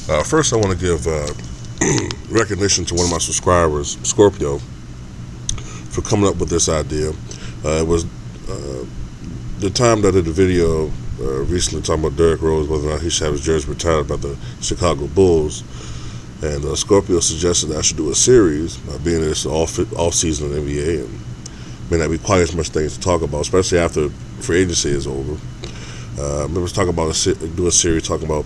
First, I want to give recognition to one of my subscribers, Scorpio, for coming up with this idea. It was the time that I did the video recently talking about Derrick Rose, whether or not he should have his jersey retired by the Chicago Bulls. And Scorpio suggested that I should do a series, being that it's off season in the NBA and may not be quite as much things to talk about, especially after free agency is over. Let's talk about do a series talking about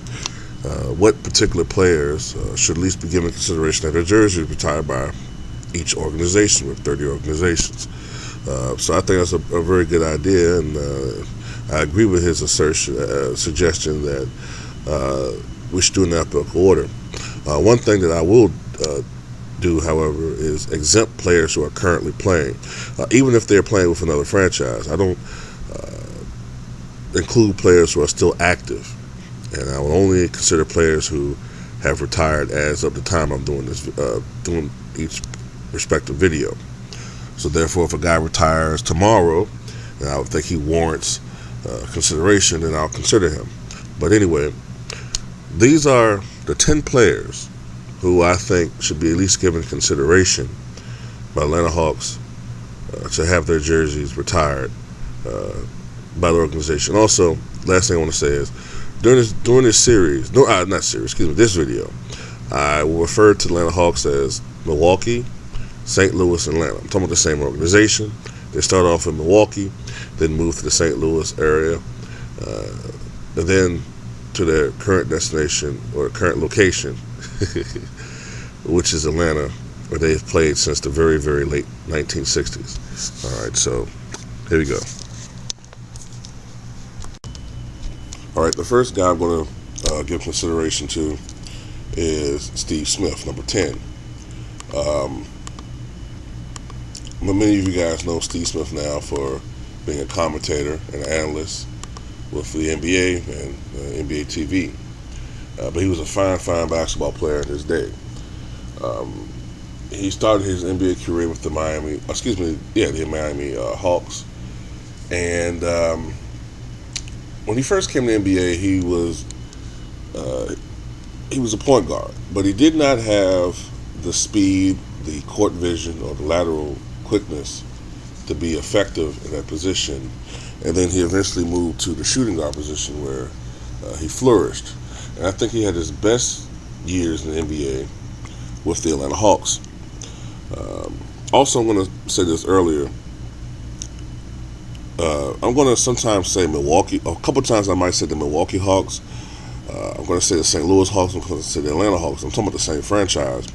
what particular players should at least be given consideration that their jersey is retired by each organization, with 30 organizations. So I think that's a very good idea, and I agree with his suggestion that we should do in alphabetical order. One thing that I will do, however, is exempt players who are currently playing, even if they're playing with another franchise. I don't include players who are still active, and I will only consider players who have retired as of the time I'm doing this, doing each respective video. So therefore, if a guy retires tomorrow, and I would think he warrants consideration, then I'll consider him. But anyway, these are the 10 players who I think should be at least given consideration by Atlanta Hawks to have their jerseys retired by the organization. Also, last thing I want to say is during this series, this video, I will refer to Atlanta Hawks as Milwaukee, St. Louis, and Atlanta. I'm talking about the same organization. They start off in Milwaukee, then move to the St. Louis area, and then to their current destination or current location, which is Atlanta, where they've played since the very, very late 1960s. All right, so here we go. All right, the first guy I'm going to give consideration to is Steve Smith, number 10. Many of you guys know Steve Smith now for being a commentator and an analyst with the NBA and NBA TV. But he was a fine basketball player in his day. He started his NBA career with the Miami Hawks. And when he first came to the NBA, he was a point guard, but he did not have the speed, the court vision, or the lateral quickness to be effective in that position. And then he eventually moved to the shooting guard position, where he flourished. And I think he had his best years in the NBA with the Atlanta Hawks. Also, I'm going to say this earlier. I'm going to sometimes say Milwaukee. A couple times I might say the Milwaukee Hawks. I'm going to say the St. Louis Hawks. I'm going to say the Atlanta Hawks. I'm talking about the same franchise.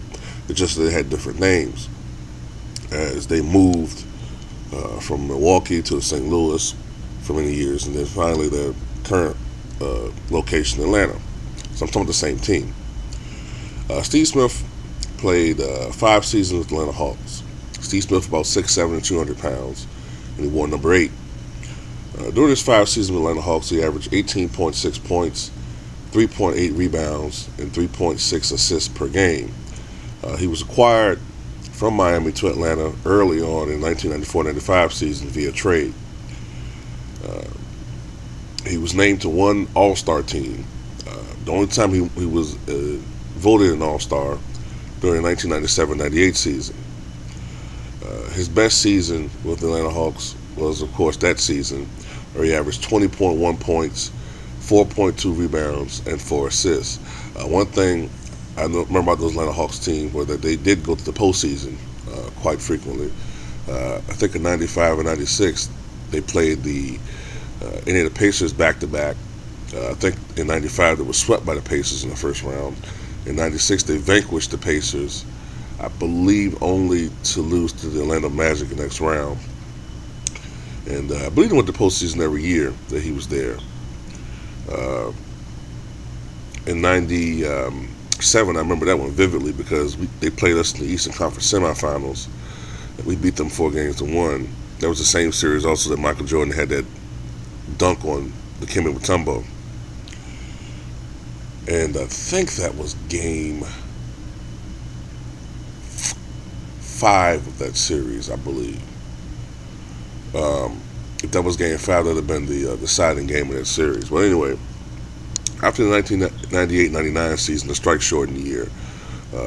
It's just that they had different names as they moved from Milwaukee to St. Louis for many years, and then finally their current location, Atlanta. So I'm talking about the same team. Steve Smith played 5 seasons with the Atlanta Hawks. Steve Smith about 6'7" and 200 pounds, and he wore number 8. During his 5 seasons with the Atlanta Hawks, he averaged 18.6 points, 3.8 rebounds, and 3.6 assists per game. He was acquired from Miami to Atlanta early on in 1994-95 season via trade. He was named to one All-Star team. The only time he was voted an All-Star during the 1997-98 season. His best season with the Atlanta Hawks was, of course, that season, where he averaged 20.1 points, 4.2 rebounds, and 4 assists. One thing I remember about those Atlanta Hawks team was that they did go to the postseason quite frequently. I think in 95 and 96, they played the Indiana Pacers back-to-back. I think in 95 they were swept by the Pacers in the first round. In 96 they vanquished the Pacers, I believe only to lose to the Orlando Magic in the next round. And I believe they went to the postseason every year that he was there. In 97, I remember that one vividly because they played us in the Eastern Conference semifinals. And we beat them 4-1. That was the same series also that Michael Jordan had that dunk on Dikembe Mutombo. And I think that was game 5 of that series, I believe. If that was game 5, that would have been the deciding game of that series. But anyway, After the 1998-99 season, the strike shortened year.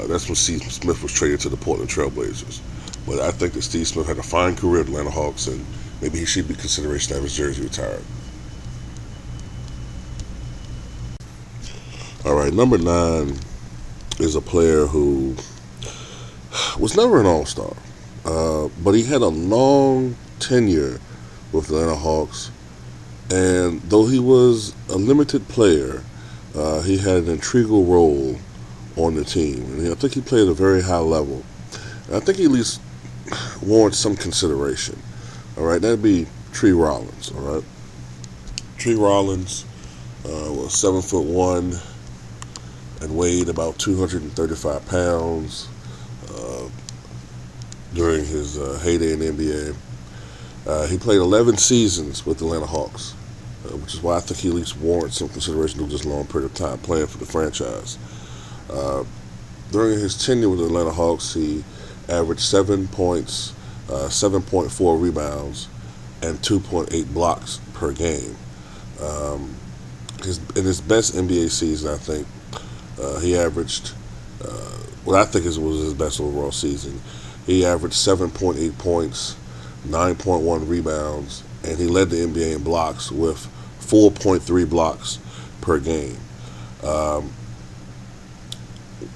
That's when Steve Smith was traded to the Portland Trailblazers. But I think that Steve Smith had a fine career at the Atlanta Hawks, and maybe he should be consideration to have his jersey retired. All right, number 9 is a player who was never an All-Star, but he had a long tenure with the Atlanta Hawks, and though he was a limited player, he had an integral role on the team, and I think he played at a very high level. And I think he at least warrants some consideration. All right, that'd be Tree Rollins. All right, Tree Rollins was 7'1" and weighed about 235 pounds during his heyday in the NBA. He played 11 seasons with the Atlanta Hawks, which is why I think he at least warrants some consideration of just a long period of time playing for the franchise. During his tenure with the Atlanta Hawks, he averaged 7 points, 7.4 rebounds, and 2.8 blocks per game. In his best NBA season, I think he averaged what I think was his best overall season. He averaged 7.8 points, 9.1 rebounds, and he led the NBA in blocks with 4.3 blocks per game.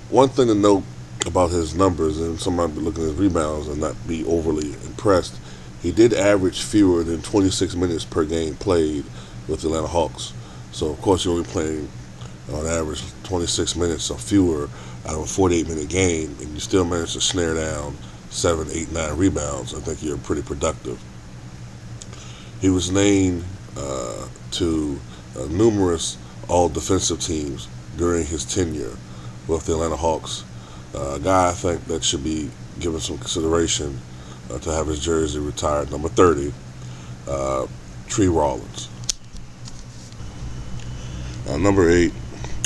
One thing to note about his numbers, and somebody might be looking at his rebounds and not be overly impressed, he did average fewer than 26 minutes per game played with the Atlanta Hawks. So, of course, you're only playing on average 26 minutes or fewer out of a 48-minute game, and you still manage to snare down 7, 8, 9 rebounds. I think you're pretty productive. He was named to numerous all-defensive teams during his tenure with the Atlanta Hawks. A guy I think that should be given some consideration to have his jersey retired. Number 30, Tree Rollins. Number 8,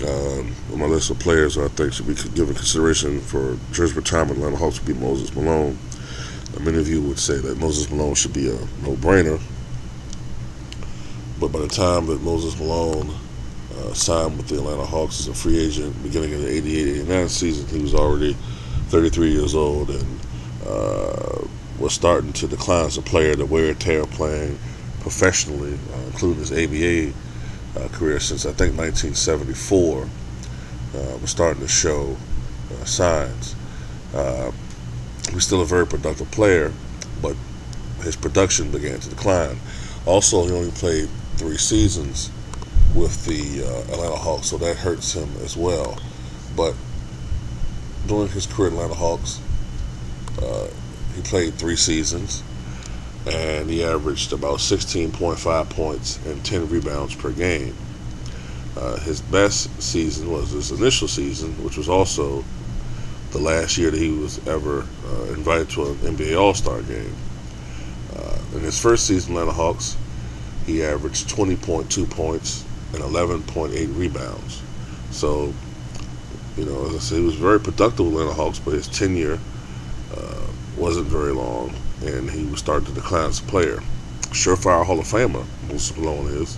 on my list of players who I think should be given consideration for jersey retirement, Atlanta Hawks, would be Moses Malone. Many of you would say that Moses Malone should be a no-brainer, but by the time that Moses Malone signed with the Atlanta Hawks as a free agent beginning of the 88-89 season, he was already 33 years old and was starting to decline as a player. The wear and tear of playing professionally, including his ABA career since I think 1974, was starting to show signs. He was still a very productive player, but his production began to decline. Also, he only played 3 seasons with the Atlanta Hawks, so that hurts him as well. But during his career at Atlanta Hawks, he played 3 seasons, and he averaged about 16.5 points and 10 rebounds per game. His best season was his initial season, which was also the last year that he was ever invited to an NBA All-Star game. In his first season with the Atlanta Hawks, he averaged 20.2 points and 11.8 rebounds. So, as I said, he was very productive with the Atlanta Hawks, but his tenure wasn't very long, and he was starting to decline as a player. Surefire Hall of Famer, Moses Malone is,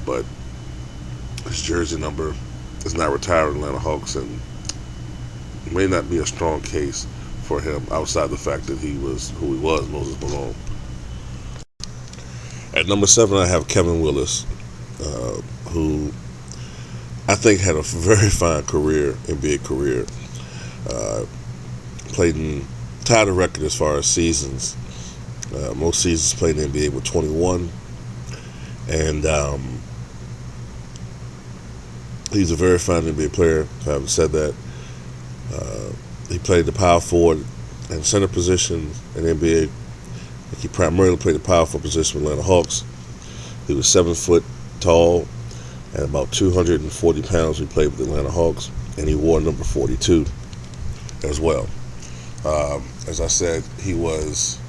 but his jersey number is not retired with the Atlanta Hawks, and it may not be a strong case for him outside the fact that he was who he was, Moses Malone. At number 7, I have Kevin Willis, who I think had a very fine career, NBA career. Tied a record as far as seasons. Most seasons played in the NBA with 21. And he's a very fine NBA player. Having said that, he played the power forward and center position in the NBA. He primarily played the power forward position with Atlanta Hawks. He was 7 foot tall and about 240 pounds when he played with the Atlanta Hawks, and he wore number 42 as well. As I said, he was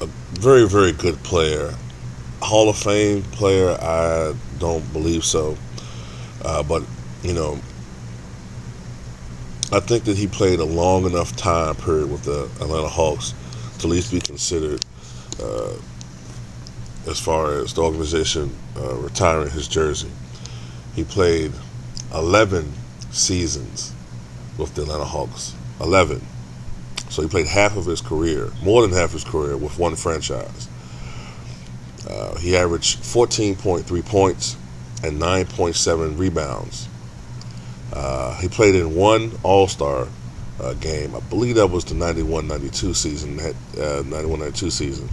a very, very good player. Hall of Fame player, I don't believe so. But, I think that he played a long enough time period with the Atlanta Hawks to at least be considered as far as the organization retiring his jersey. He played 11 seasons with the Atlanta Hawks. 11. So he played half of his career, more than half his career, with one franchise. He averaged 14.3 points and 9.7 rebounds. He played in one All-Star game. I believe that was the 91-92 season, 91-92 season,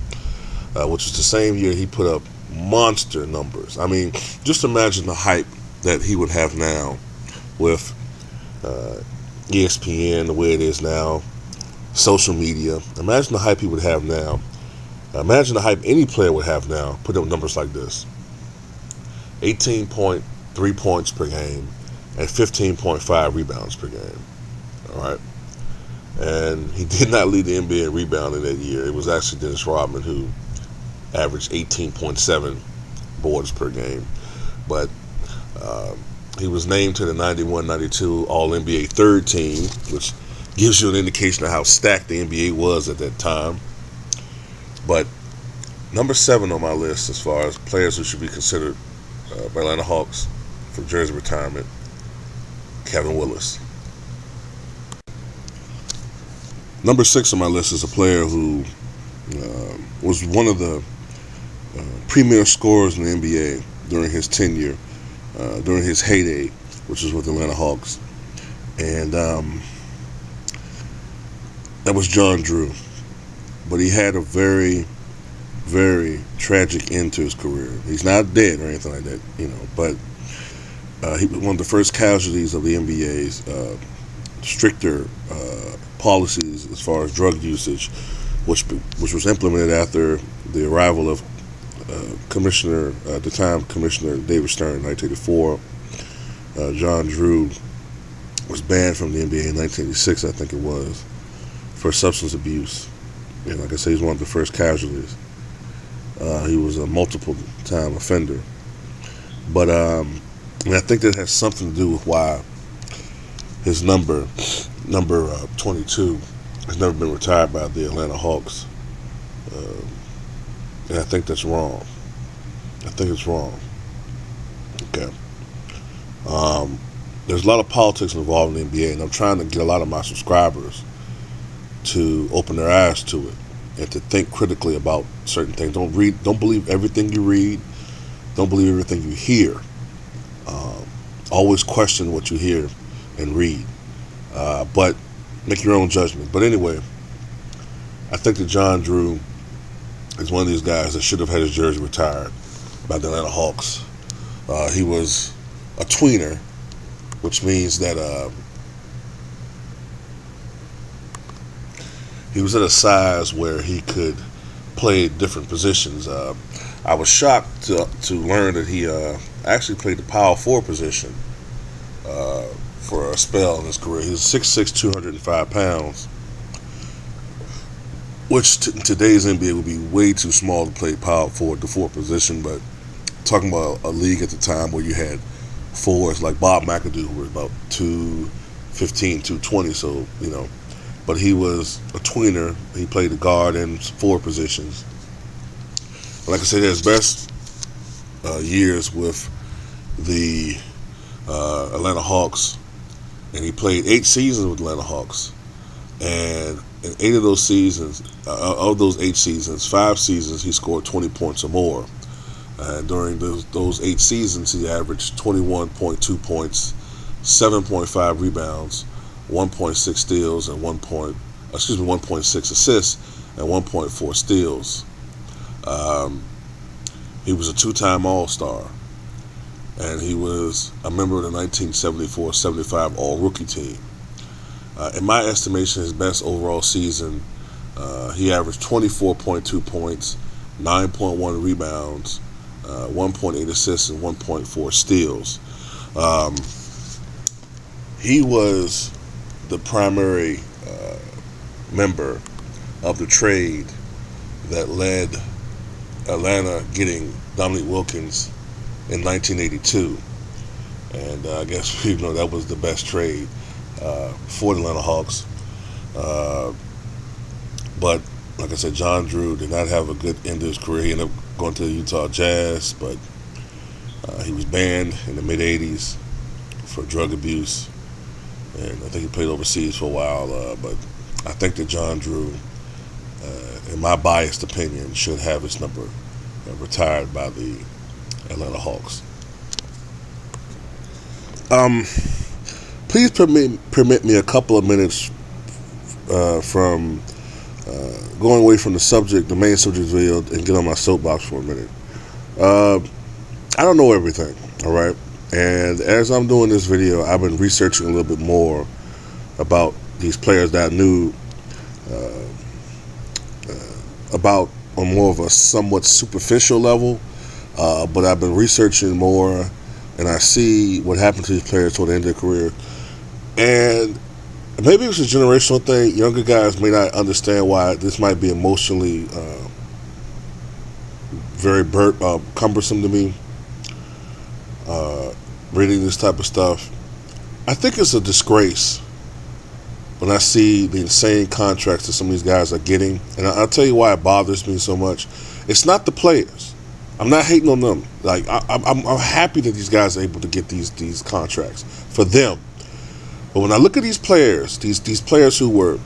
which was the same year he put up monster numbers. I mean, just imagine the hype that he would have now with ESPN, the way it is now, social media. Imagine the hype he would have now. Imagine the hype any player would have now, put up numbers like this. 18.3 points per game and 15.5 rebounds per game. All right. And he did not lead the NBA in rebounding that year. It was actually Dennis Rodman who averaged 18.7 boards per game. But he was named to the 91-92 All-NBA third team, which gives you an indication of how stacked the NBA was at that time. But number 7 on my list as far as players who should be considered by Atlanta Hawks for jersey retirement, Kevin Willis. Number 6 on my list is a player who was one of the premier scorers in the NBA during his tenure, during his heyday, which was with the Atlanta Hawks. And that was John Drew. But he had a very, very tragic end to his career. He's not dead or anything like that, but he was one of the first casualties of the NBA's stricter policies as far as drug usage, which was implemented after the arrival of Commissioner, at the time, Commissioner David Stern in 1984. John Drew was banned from the NBA in 1986, I think it was, for substance abuse. And like I say, he's one of the first casualties. He was a multiple-time offender. But I think that has something to do with why his number 22 has never been retired by the Atlanta Hawks. And I think that's wrong. I think it's wrong. Okay. There's a lot of politics involved in the NBA, and I'm trying to get a lot of my subscribers to open their eyes to it and to think critically about certain things. Don't believe everything you read. Don't believe everything you hear. Always question what you hear and read, but make your own judgment. But anyway, I think that John Drew is one of these guys that should have had his jersey retired by the Atlanta Hawks. He was a tweener, which means that he was at a size where he could play different positions. I was shocked to learn that he actually played the power forward position for a spell in his career. He was 6'6", 205 pounds, which in today's NBA would be way too small to play power forward, the forward position. But talking about a league at the time where you had forwards like Bob McAdoo, who were about 215, 220, so, but he was a tweener. He played the guard and forward positions. Like I said, his best years with the Atlanta Hawks, and he played 8 seasons with the Atlanta Hawks. And in 8 of those seasons, of those 8 seasons, 5 seasons he scored 20 points or more. And during those 8 seasons, he averaged 21.2 points, 7.5 rebounds, 1.6 steals, and 1.6 assists, and 1.4 steals. He was a 2-time All-Star, and he was a member of the 1974-75 All-Rookie team. In my estimation, his best overall season, he averaged 24.2 points, 9.1 rebounds, 1.8 assists, and 1.4 steals. He was the primary member of the trade that led Atlanta getting Dominique Wilkins in 1982. And I guess that was the best trade for the Atlanta Hawks. But like I said, John Drew did not have a good end to his career. He ended up going to the Utah Jazz, but He was banned in the mid '80s for drug abuse, and I think he played overseas for a while. But I think that John Drew, in my biased opinion, should have his number retired by the Atlanta Hawks. Please permit me a couple of minutes from going away from the subject, the main subject video, and get on my soapbox for a minute. I don't know everything, all right? And as I'm doing this video, I've been researching a little bit more about these players that I knew about on more of a somewhat superficial level, but I've been researching more, and I see what happened to these players toward the end of their career. And maybe it's a generational thing. Younger guys may not understand why this might be emotionally very cumbersome to me, reading this type of stuff. I think it's a disgrace when I see the insane contracts that some of these guys are getting. And I'll tell you why it bothers me so much. It's not the players. I'm not hating on them. Like I'm happy that these guys are able to get these contracts for them. But when I look at these players, these players who were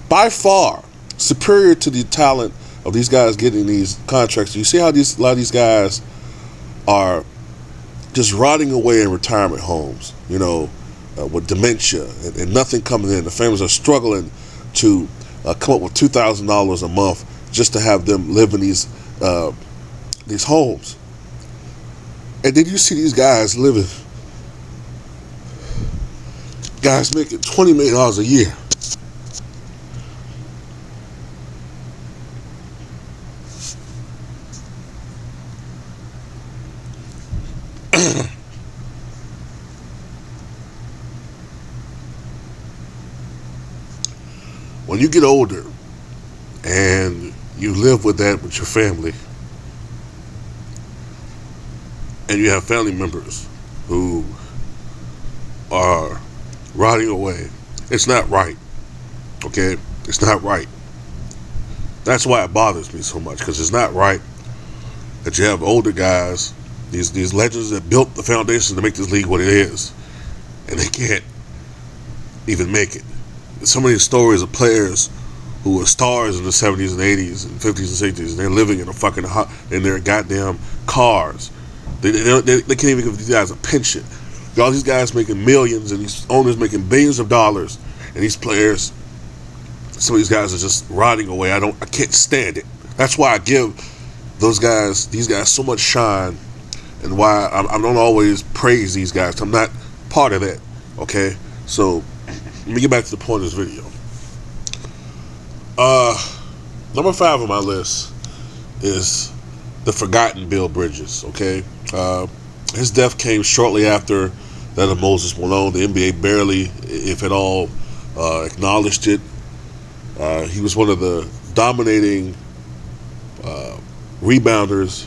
by far superior to the talent of these guys getting these contracts, you see how a lot of these guys are just rotting away in retirement homes, with dementia and nothing coming in. The families are struggling to come up with $2,000 a month just to have them live in these homes. And then you see these guys living, guys making $20 million a year. When you get older and you live with that with your family, and you have family members who are rotting away, it's not right. Okay? It's not right. That's why it bothers me so much, because it's not right that you have older guys, these legends that built the foundation to make this league what it is, and they can't even make it. So many stories of players who were stars in the 70s and 80s and 50s and 60s, and they're living in their goddamn cars. They can't even give these guys a pension. All these guys making millions, and these owners making billions of dollars, and these players, some of these guys are just rotting away. I can't stand it. That's why I give these guys so much shine, and why I don't always praise these guys. I'm not part of that. Okay, so let me get back to the point of this video. Number 5 on my list is the forgotten Bill Bridges. Okay, his death came shortly after that of Moses Malone. The NBA barely, if at all, acknowledged it. He was one of the dominating rebounders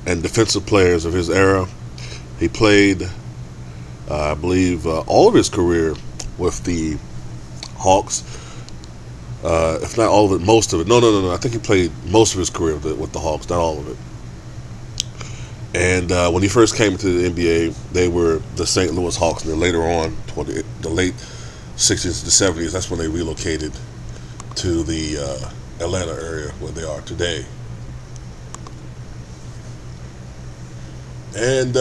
and defensive players of his era. He played, I believe, all of his career with the Hawks. If not all of it, most of it. No. I think he played most of his career with the Hawks, not all of it. And when he first came into the NBA, they were the St. Louis Hawks. And then later on, toward the late 60s to 70s, that's when they relocated to the Atlanta area where they are today. And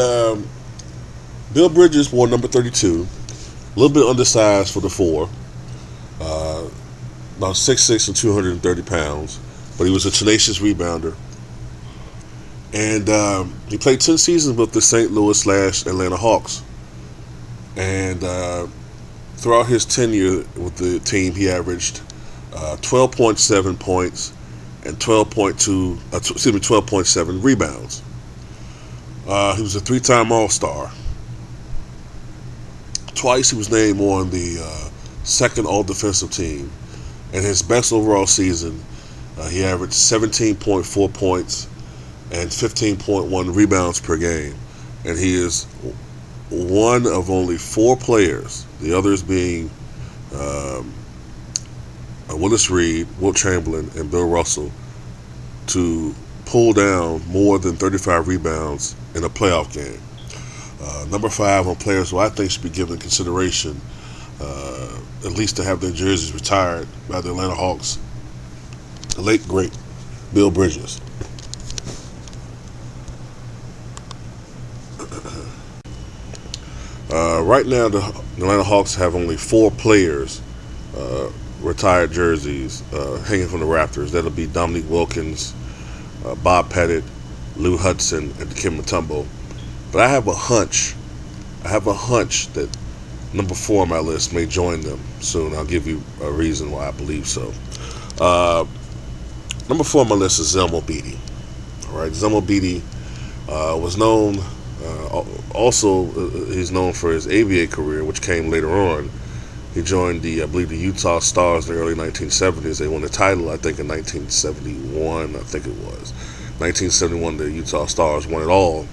Bill Bridges wore number 32, a little bit undersized for the 4, about 6'6" and 230 pounds, but he was a tenacious rebounder. And he played 10 seasons with the St. Louis/Atlanta Hawks. And throughout his tenure with the team, he averaged 12.7 points and 12.7 rebounds. He was a 3-time All-Star. Twice he was named on the second All-Defensive team. And his best overall season, he averaged 17.4 points and 15.1 rebounds per game. And he is one of only 4 players, the others being Willis Reed, Wilt Chamberlain, and Bill Russell, to pull down more than 35 rebounds in a playoff game. Number 5 on players who I think should be given consideration, at least to have their jerseys retired by the Atlanta Hawks, the late great Bill Bridges. Right now, the Atlanta Hawks have only 4 players retired jerseys hanging from the Raptors. That'll be Dominique Wilkins, Bob Pettit, Lou Hudson, and Dikembe Mutombo. But I have a hunch that number 4 on my list may join them soon. I'll give you a reason why I believe so. Number 4 on my list is Zelmo Beaty. All right, Zelmo Beaty was known. Also, he's known for his ABA career, which came later on. He joined I believe, the Utah Stars in the early 1970s. They won the title, I think, in 1971. I think it was 1971. The Utah Stars won it all,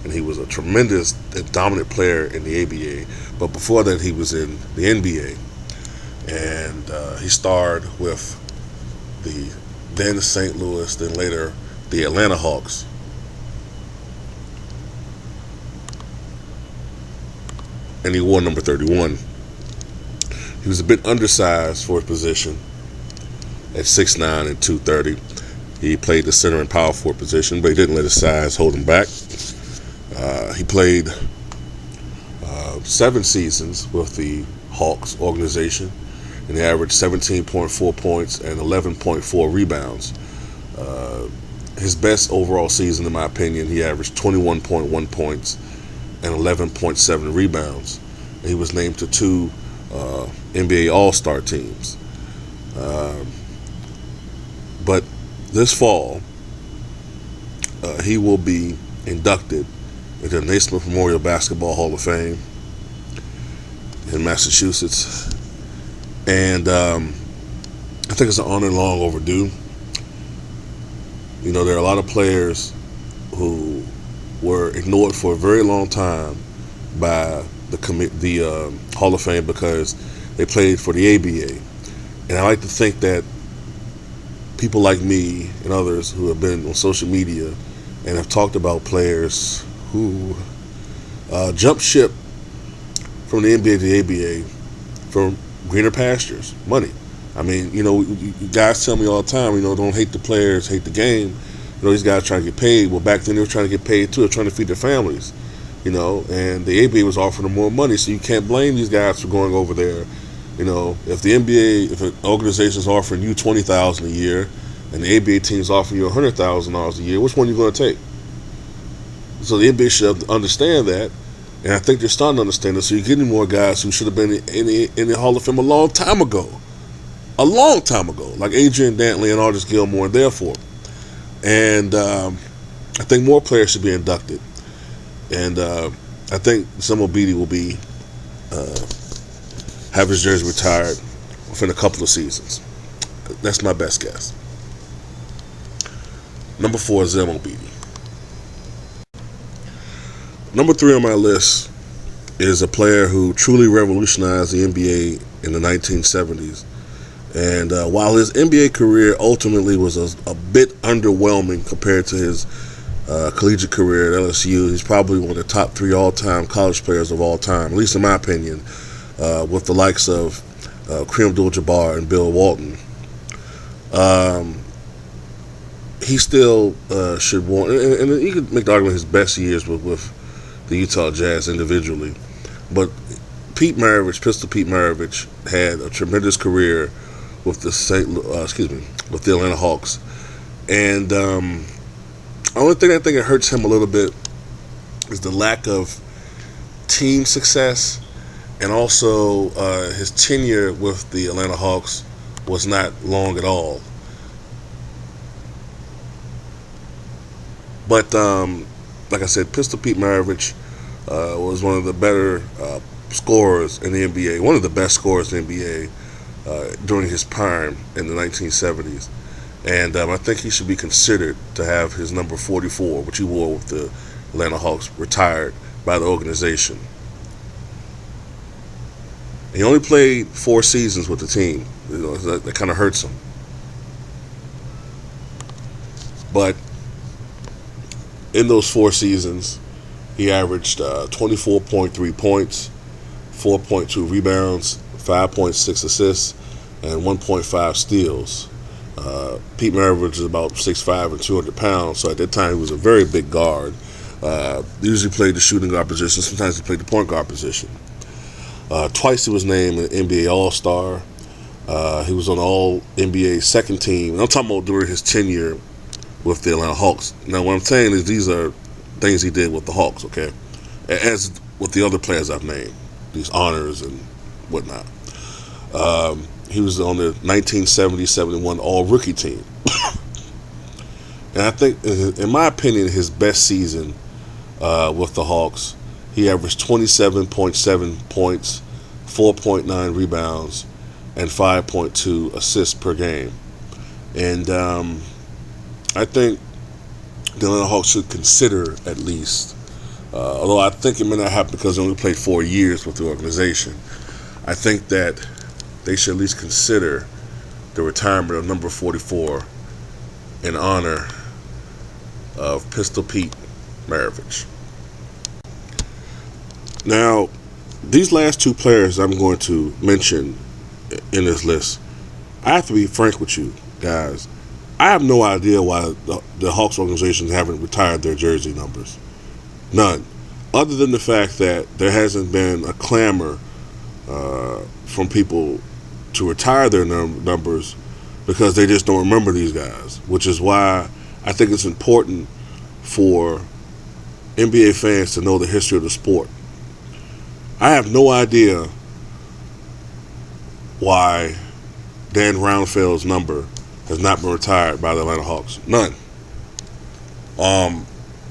and he was a tremendous, dominant player in the ABA. But before that, he was in the NBA, and he starred with the then St. Louis, then later the Atlanta Hawks. And he wore number 31. He was a bit undersized for his position at 6'9" and 230. He played the center and power forward position, but he didn't let his size hold him back. He played 7 seasons with the Hawks organization, and he averaged 17.4 points and 11.4 rebounds. His best overall season, in my opinion, he averaged 21.1 points and 11.7 rebounds. And he was named to 2 NBA All-Star teams. But this fall, he will be inducted into the Naismith Memorial Basketball Hall of Fame in Massachusetts. And I think it's an honor long overdue. You know, there are a lot of players who were ignored for a very long time by the Hall of Fame because they played for the ABA. And I like to think that people like me and others who have been on social media and have talked about players who jumped ship from the NBA to the ABA for greener pastures, money. I mean, you know, you guys tell me all the time, you know, don't hate the players, hate the game. You know, these guys trying to get paid. Well, back then they were trying to get paid too. They were trying to feed their families, you know, and the ABA was offering them more money. So you can't blame these guys for going over there. You know, if the NBA, if an organization is offering you $20,000 a year and the ABA team is offering you $100,000 a year, which one are you going to take? So the NBA should understand that, and I think they're starting to understand it. So you're getting more guys who should have been in the Hall of Fame a long time ago, like Adrian Dantley and Artis Gilmore, and therefore. And I think more players should be inducted. And I think Zelmo Beaty will be have his jersey retired within a couple of seasons. That's my best guess. Number 4 is Zelmo Beaty. Number 3 on my list is a player who truly revolutionized the NBA in the 1970s. And while his NBA career ultimately was a bit underwhelming compared to his collegiate career at LSU, he's probably one of the top 3 all-time college players of all time, at least in my opinion, with the likes of Kareem Abdul-Jabbar and Bill Walton. He still should want, and you could make the argument his best years with the Utah Jazz individually, but Pistol Pete Maravich had a tremendous career with with the Atlanta Hawks, and the only thing I think it hurts him a little bit is the lack of team success, and also his tenure with the Atlanta Hawks was not long at all. But like I said, Pistol Pete Maravich was one of the better scorers in the NBA, one of the best scorers in the NBA during his prime in the 1970s. And I think he should be considered to have his number 44, which he wore with the Atlanta Hawks, retired by the organization. He only played 4 seasons with the team. You know, that kind of hurts him. But in those 4 seasons, He averaged 24.3 points, 4.2 rebounds, 5.6 assists, and 1.5 steals. Pete Maravich is about 6'5" and 200 pounds, so at that time he was a very big guard. Usually played the shooting guard position, sometimes he played the point guard position. Twice he was named an NBA All-Star. He was on the All-NBA second team. And I'm talking about during his tenure with the Atlanta Hawks. Now, what I'm saying is these are things he did with the Hawks, okay? As with the other players I've named, these honors and whatnot. He was on the 1970-71 All-Rookie team. And I think, in my opinion, his best season with the Hawks, he averaged 27.7 points, 4.9 rebounds, and 5.2 assists per game. And I think the Atlanta Hawks should consider at least, although I think it may not happen because he only played 4 years with the organization, I think that they should at least consider the retirement of number 44 in honor of Pistol Pete Maravich. Now, these last two players I'm going to mention in this list, I have to be frank with you guys. I have no idea why the Hawks organization haven't retired their jersey numbers. None. Other than the fact that there hasn't been a clamor from people to retire their numbers because they just don't remember these guys, which is why I think it's important for NBA fans to know the history of the sport. I have no idea why Dan Roundfeld's number has not been retired by the Atlanta Hawks. None.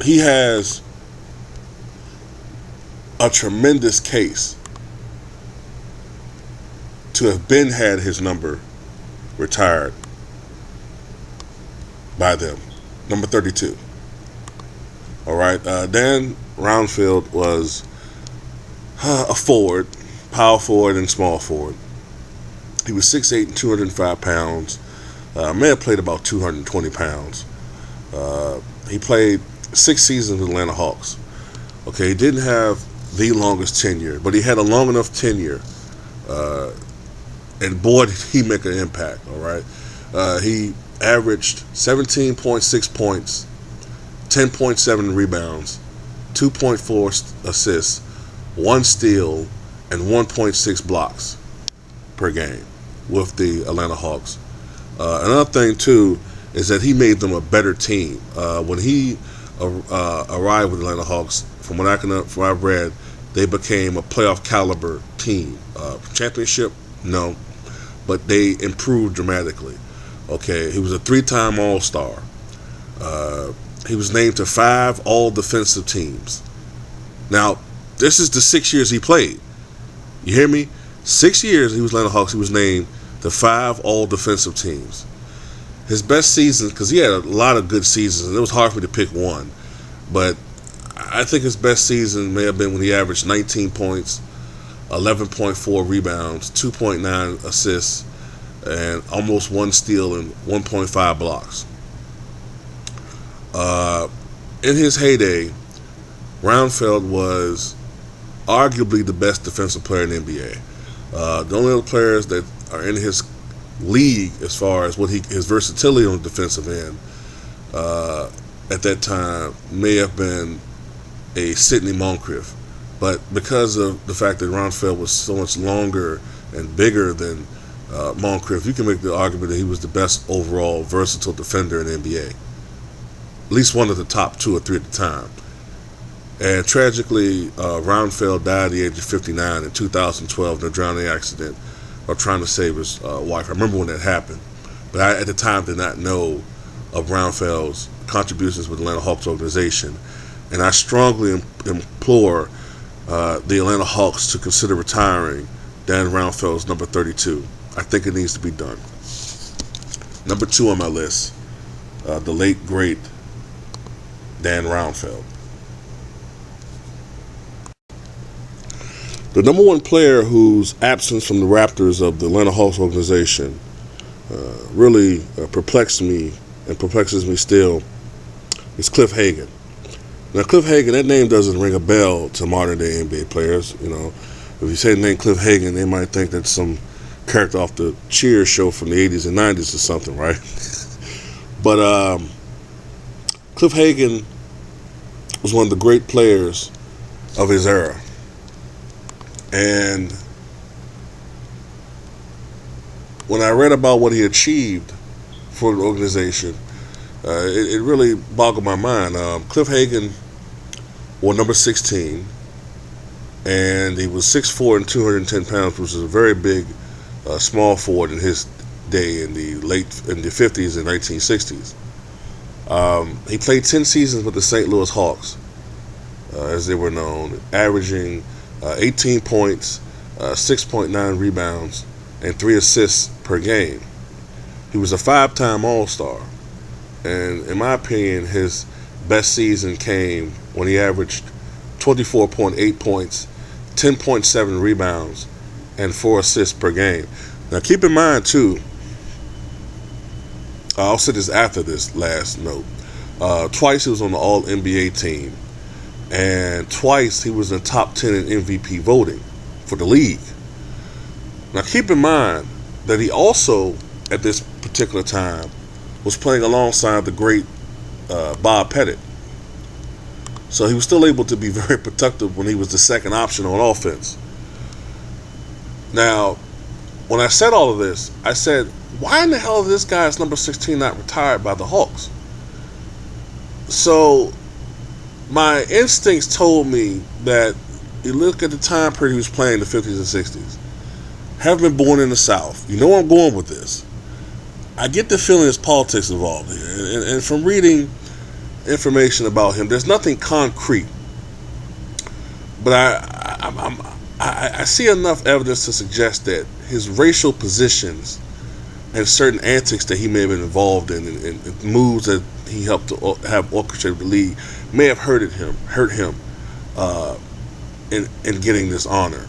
He has a tremendous case to have been had his number retired by them. Number 32. All right. Dan Roundfeld was a forward, power forward, and small forward. He was 6'8" and 205 pounds. May have played about 220 pounds. He played 6 seasons with the Atlanta Hawks. Okay, he didn't have the longest tenure, but he had a long enough tenure. And boy, did he make an impact, all right? He averaged 17.6 points, 10.7 rebounds, 2.4 assists, 1 steal, and 1.6 blocks per game with the Atlanta Hawks. Another thing, too, is that he made them a better team. When he arrived with the Atlanta Hawks, from what I've read, they became a playoff caliber team. Championship, no, but they improved dramatically. Okay, he was a 3-time All-Star. He was named to 5 All-Defensive teams. Now, this is the 6 years he played. You hear me? 6 years he was Atlanta Hawks. He was named to 5 All-Defensive teams. His best season, because he had a lot of good seasons, and it was hard for me to pick one, but I think his best season may have been when he averaged 19 points, 11.4 rebounds, 2.9 assists, and almost 1 steal and 1.5 blocks. In his heyday, Roundfeld was arguably the best defensive player in the NBA. The only other players that are in his league as far as his versatility on the defensive end at that time may have been a Sidney Moncrief. But because of the fact that Roundfeld was so much longer and bigger than Moncrief, you can make the argument that he was the best overall versatile defender in the NBA. At least one of the top 2 or 3 at the time. And tragically, Roundfeld died at the age of 59 in 2012 in a drowning accident of trying to save his wife. I remember when that happened. But I, at the time, did not know of Roundfeld's contributions with the Atlanta Hawks organization. And I strongly implore the Atlanta Hawks to consider retiring Dan Roundfeld's number 32. I think it needs to be done. Number 2 on my list, the late, great Dan Roundfeld. The number 1 player whose absence from the Raptors of the Atlanta Hawks organization really perplexed me and perplexes me still is Cliff Hagan. Now, Cliff Hagan, that name doesn't ring a bell to modern day NBA players. If you say the name Cliff Hagan, they might think that's some character off the Cheers show from the 80s and 90s or something, right? But Cliff Hagan was one of the great players of his era. And when I read about what he achieved for the organization, it really boggled my mind. Cliff Hagan wore number 16, and he was 6'4" and 210 pounds, which is a very big small forward in his day in the 50s and 1960s. He played 10 seasons with the St. Louis Hawks, as they were known, averaging 18 points, 6.9 rebounds, and 3 assists per game. He was a 5-time All-Star, and in my opinion, his best season came when he averaged 24.8 points, 10.7 rebounds, and 4 assists per game. Now, keep in mind, too, I'll say this after this last note. Twice he was on the All-NBA team, and twice he was in top 10 in MVP voting for the league. Now, keep in mind that he also, at this particular time, was playing alongside the great Bob Pettit. So he was still able to be very productive when he was the second option on offense. Now, when I said all of this, I said, why in the hell is this guy's number 16 not retired by the Hawks? So my instincts told me that you look at the time period he was playing, the 50s and 60s. Having been born in the South, you know where I'm going with this. I get the feeling there's politics involved here. And from reading information about him, there's nothing concrete. But I see enough evidence to suggest that his racial positions and certain antics that he may have been involved in and moves that he helped to have orchestrated the league may have hurt him in getting this honor.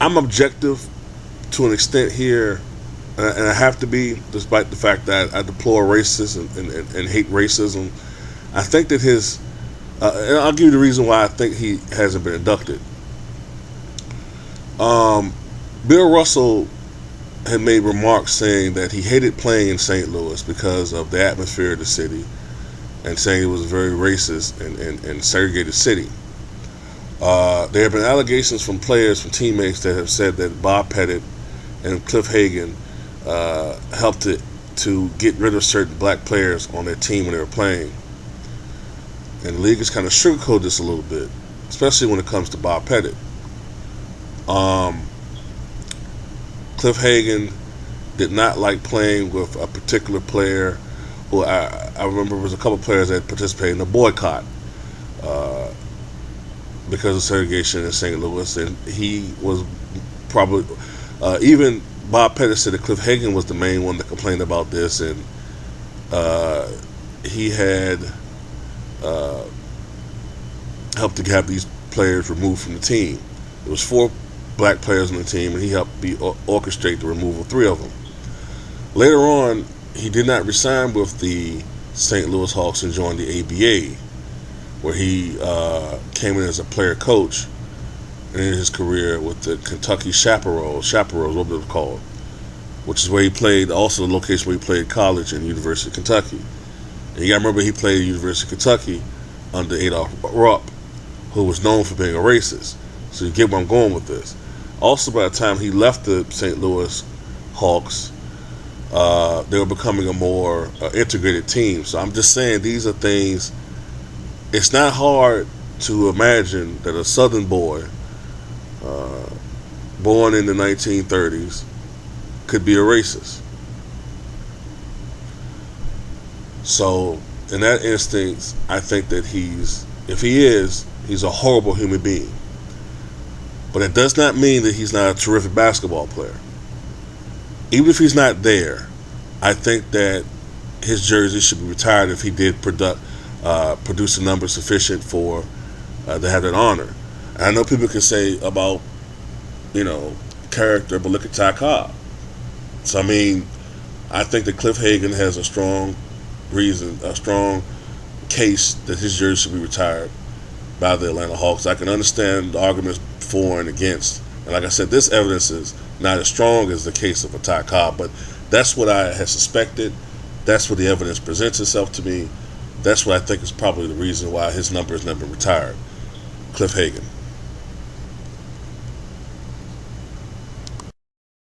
I'm objective to an extent here, and I have to be, despite the fact that I deplore racism and hate racism. I think that and I'll give you the reason why I think he hasn't been inducted. Bill Russell had made remarks saying that he hated playing in St. Louis because of the atmosphere of the city, and saying it was a very racist and segregated city. There have been allegations from players, from teammates, that have said that Bob Pettit and Cliff Hagan helped to get rid of certain black players on their team when they were playing. And the league has kind of sugarcoated this a little bit, especially when it comes to Bob Pettit. Cliff Hagan did not like playing with a particular player. Well, I remember there was a couple players that participated in the boycott because of segregation in St. Louis, and he was probably even Bob Pettit said that Cliff Hagan was the main one that complained about this, and he had helped to have these players removed from the team. There was 4 black players on the team, and he helped orchestrate the removal of 3 of them. Later on, he did not resign with the St. Louis Hawks and joined the ABA, where he came in as a player coach and ended his career with the Kentucky Chaparrals, what they're called, which is where he played, also the location where he played college in University of Kentucky. And you got to remember, he played at University of Kentucky under Adolph Rupp, who was known for being a racist. So you get where I'm going with this. Also, by the time he left the St. Louis Hawks, they were becoming a more integrated team. So I'm just saying, these are things. It's not hard to imagine that a Southern boy, born in the 1930s, could be a racist. So, in that instance, I think that if he is, he's a horrible human being. But it does not mean that he's not a terrific basketball player. Even if he's not there, I think that his jersey should be retired if he did produce a number sufficient for to have that honor. And I know people can say about, character, but look at Ty Cobb. So, I think that Cliff Hagan has a strong reason, a strong case that his jersey should be retired by the Atlanta Hawks. I can understand the arguments for and against, and like I said, this evidence is not as strong as the case of a Ty Cobb, but that's what I had suspected. That's what the evidence presents itself to me. That's what I think is probably the reason why his number has never been retired. Cliff Hagan.